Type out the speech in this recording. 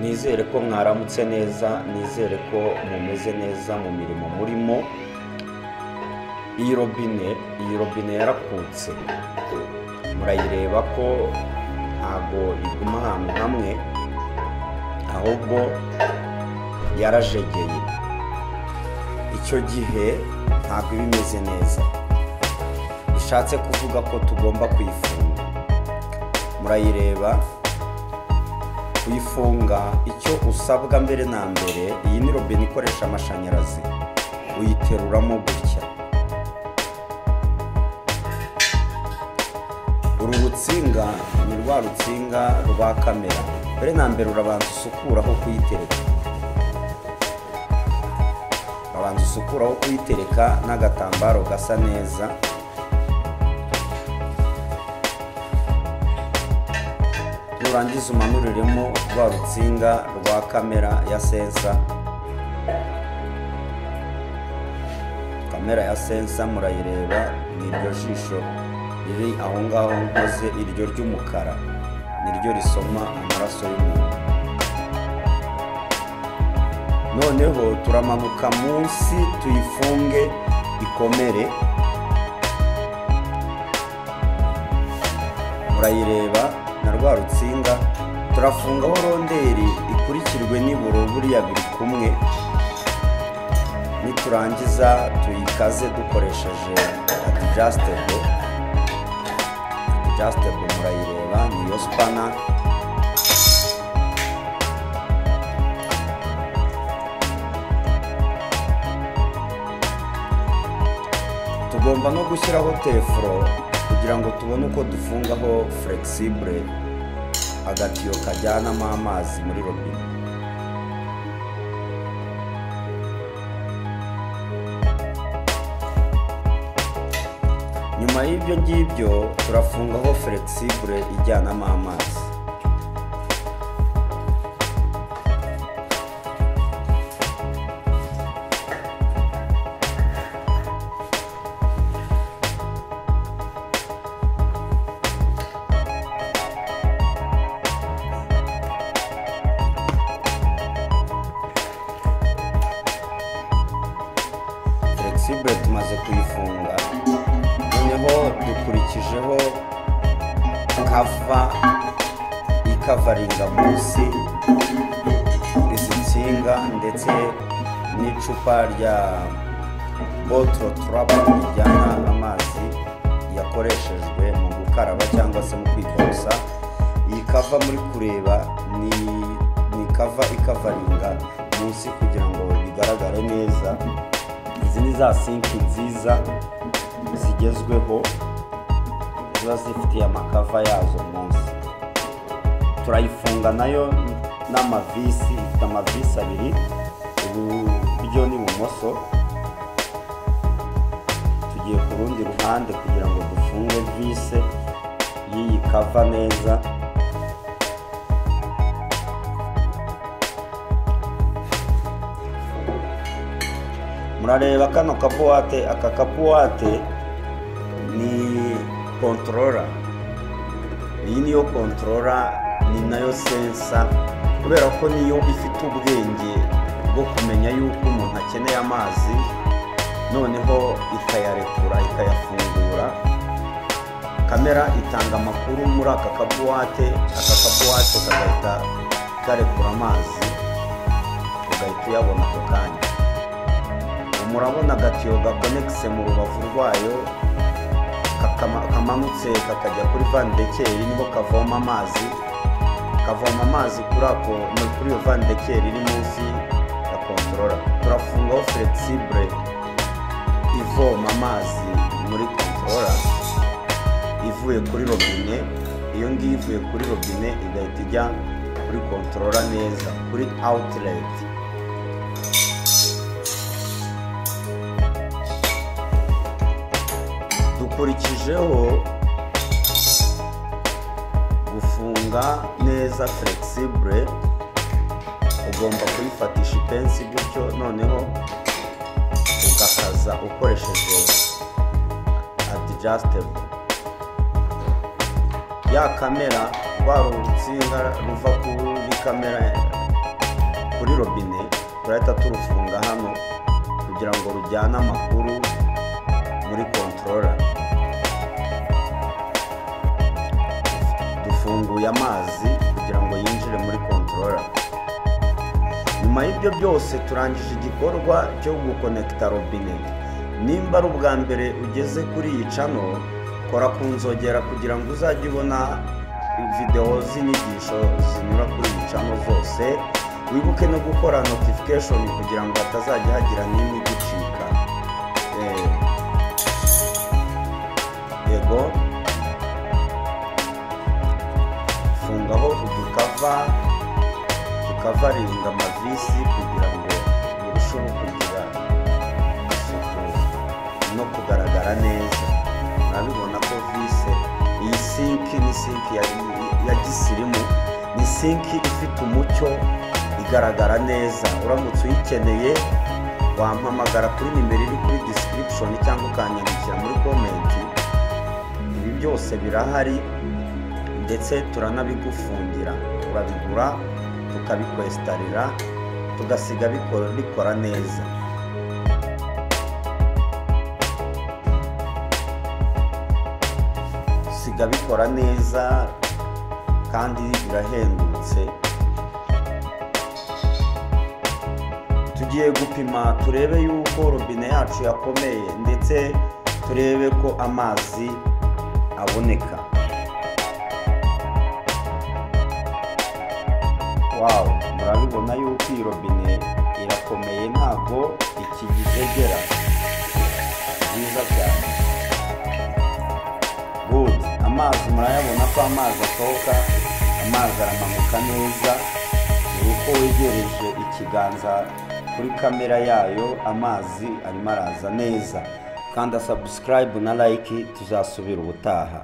nizere ko mwaramutse neza, nizere ko mumeze neza mu mirimo murimo. Iyi robine yarakutse, murayireba ko ntago iguma ahantu hamwe, ahubwo yarajegeye. Icyo gihe ntabwo iba imeze neza, bishatse kuvuga ko tugomba kuyifunga. Murayireba, kuyifunga icyo usabwa mbere na mbere, iyi ni robine ikoresha amashanyarazi, uyiteruramo gutya. Uru rutsinga ni rwa rutsinga rwa kamera. Mbere na mbere urabanza usukura aho kuyitereka, n'agatambaro gasa neza. Nurangiza umanuriremo rwa rutsinga rwa kamera ya sensa. Kamera ya sensa murayireba, ni iryo jisho riri aho ngaho nkoze, iryo ry'umukara niryo risoma amaraso y'umuntu. Noneho turamanuka munsi tuyifunge ikomere. Murayireba na rwa rutsinga, turafungaho ronderi ikurikirwe n'iburo buriya biri kumwe. Niturangiza tuyikaze dukoresheje adjustable. Murayireba niyo spana. Tugomba no gushyiraho tefuro kugira ngo tubone uko dufungaho flexible agatiyo kajyanamo amazi muri robine. Nyuma y'ibyo ngibyo turafungaho flexible ijyanamo amazi. Flexible tumaze kuyifunga, noneho dukurikijeho kava ikavaringa munsi izi nsinga ndetse n'icupa rya bottle trap rijyana amazi yakoreshejwe mu gukaraba cyangwa se mu kwiborosa. Iyi kava muri kureba ni kava ikavaringa munsi kugira ngo bigaragare neza. Izi ni za sinki nziza zigezweho, ziba zifitiye amakava yazo munsi. Turayifunga nayo n'amavisi, ifite amavisi abiri, iburyo n'ibumoso. Tugiye ku rundi ruhande kugira ngo dufunge vise y'iyi kava neza. Murareba kano kabuwate, aka kabuwate ni controller. Iyi niyo controller, ni nayo sensa, kubera ko niyo ifite ubwenge bwo kumenya yuko umuntu akeneye amazi, noneho ikayarekura ikayafungura. Kamera itanga amakuru muri aka kabuwate kagahita karekura amazi, ugahita uyabona ako kanya. Murabona agatiyo gakonekise mu rubavu rwayo, kamanutse kakajya kuri vandekeri, niho kavoma amazi. Kavoma amazi kuri iyo vandekeri iri munsi ya controller. Turafungaho flexible ivoma amazi muri controller ivuye kuri robine. Iyo ngiyo ivuye kuri robine igahita ijya kuri controller neza, kuri outlet. Dukurikijeho gufunga neza flexible, ugomba kuyifatisha ipensi gutyo, noneho ugakaza ukoresheje adjustable. Ya kamera rwa rutsinga ruva kuri kamera kuri robine turahita turufunga hano kugira ngo rujyane amakuru muri controller. Dufunguye amazi kugira ngo yinjire muri controller. Nyuma y'ibyo byose turangije igikorwa cyo gukonekita robine. Nimba ari ubwa mbere ugeze kuri iyi channel, kora ku nzogera kugira ngo uzajye ubona video z'inyigisho zinyura kuri iyi channel zose. Wibuke no gukora notification kugira ngo hatazajya hagira n'imwe igicika. Yego, fungaho tukavaringa amavisi kugira ngo urusheho kugira isuku no kugaragara neza. Urabibona ko vise iyi sinki ni sinki ya gisirimu, ni sinki ifite umucyo igaragara neza. Uramutse uyikeneye wampamagara kuri nimero iri kuri description cyangwa ukanyandikira muri comment. Ibi byose birahari ndetse turanabigufungira, urabigura tukabikwestarira tugasiga bikora neza. Siga bikora neza kandi birahendutse. Tugiye gupima turebe yuko robine yacu yakomeye ndetse turebe ko amazi aboneka. Wow, murabibona yuko iyi robine irakomeye, ntabwo ikigizegera. Byiza cyane. Good. Amazi murayabona ko amazi asohoka, amazi aramanuka neza. Uko wegereje ikiganza kuri kamera yayo, amazi arimo araza neza. Kanda subscribe na like, tuzasubira ubutaha.